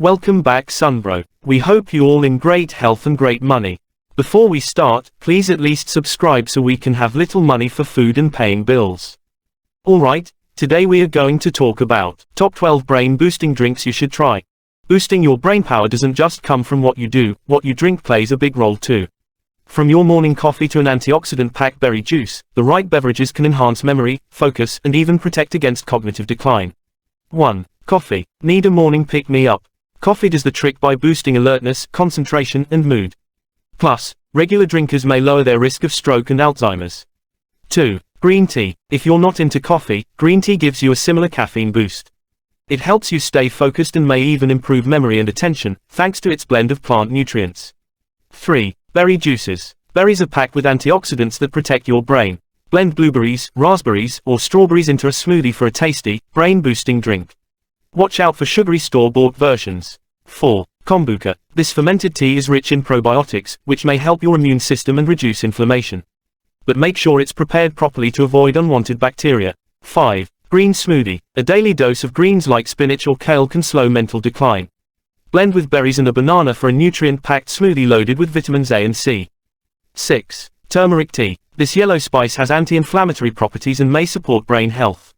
Welcome back Sunbro. We hope you all in great health and great money. Before we start, please at least subscribe so we can have little money for food and paying bills. Alright, today we are going to talk about top 12 brain boosting drinks you should try. Boosting your brain power doesn't just come from what you do, what you drink plays a big role too. From your morning coffee to an antioxidant-packed berry juice, the right beverages can enhance memory, focus, and even protect against cognitive decline. 1. Coffee. Need a morning pick-me-up? Coffee does the trick by boosting alertness, concentration, and mood. Plus, regular drinkers may lower their risk of stroke and Alzheimer's. 2. Green tea. If you're not into coffee, green tea gives you a similar caffeine boost. It helps you stay focused and may even improve memory and attention, thanks to its blend of plant nutrients. 3. Berry juices. Berries are packed with antioxidants that protect your brain. Blend blueberries, raspberries, or strawberries into a smoothie for a tasty, brain-boosting drink. Watch out for sugary store-bought versions. 4. Kombucha. This fermented tea is rich in probiotics, which may help your immune system and reduce inflammation. But make sure it's prepared properly to avoid unwanted bacteria. 5. Green smoothie. A daily dose of greens like spinach or kale can slow mental decline. Blend with berries and a banana for a nutrient-packed smoothie loaded with vitamins A and C. 6. Turmeric tea. This yellow spice has anti-inflammatory properties and may support brain health.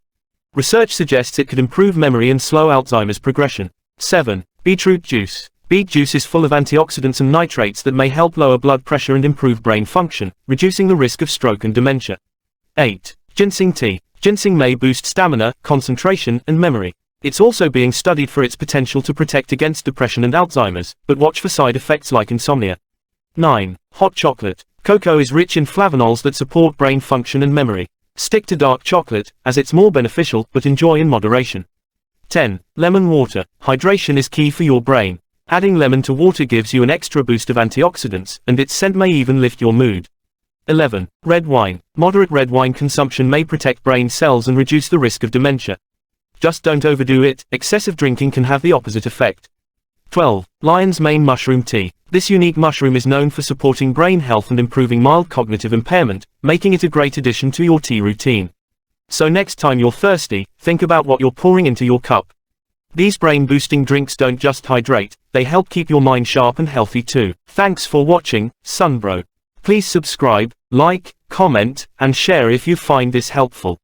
Research suggests it could improve memory and slow Alzheimer's progression. 7. Beetroot juice. Beet juice is full of antioxidants and nitrates that may help lower blood pressure and improve brain function, reducing the risk of stroke and dementia. 8. Ginseng tea. Ginseng may boost stamina, concentration, and memory. It's also being studied for its potential to protect against depression and Alzheimer's, but watch for side effects like insomnia. 9. Hot chocolate. Cocoa is rich in flavonols that support brain function and memory. Stick to dark chocolate, as it's more beneficial, but enjoy in moderation. 10. Lemon water. Hydration is key for your brain. Adding lemon to water gives you an extra boost of antioxidants, and its scent may even lift your mood. 11. Red wine. Moderate red wine consumption may protect brain cells and reduce the risk of dementia. Just don't overdo it, excessive drinking can have the opposite effect. 12. Lion's mane mushroom tea. This unique mushroom is known for supporting brain health and improving mild cognitive impairment, making it a great addition to your tea routine. So next time you're thirsty, think about what you're pouring into your cup. These brain-boosting drinks don't just hydrate, they help keep your mind sharp and healthy too. Thanks for watching, Sunbro. Please subscribe, like, comment, and share if you find this helpful.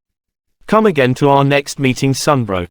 Come again to our next meeting Sunbro.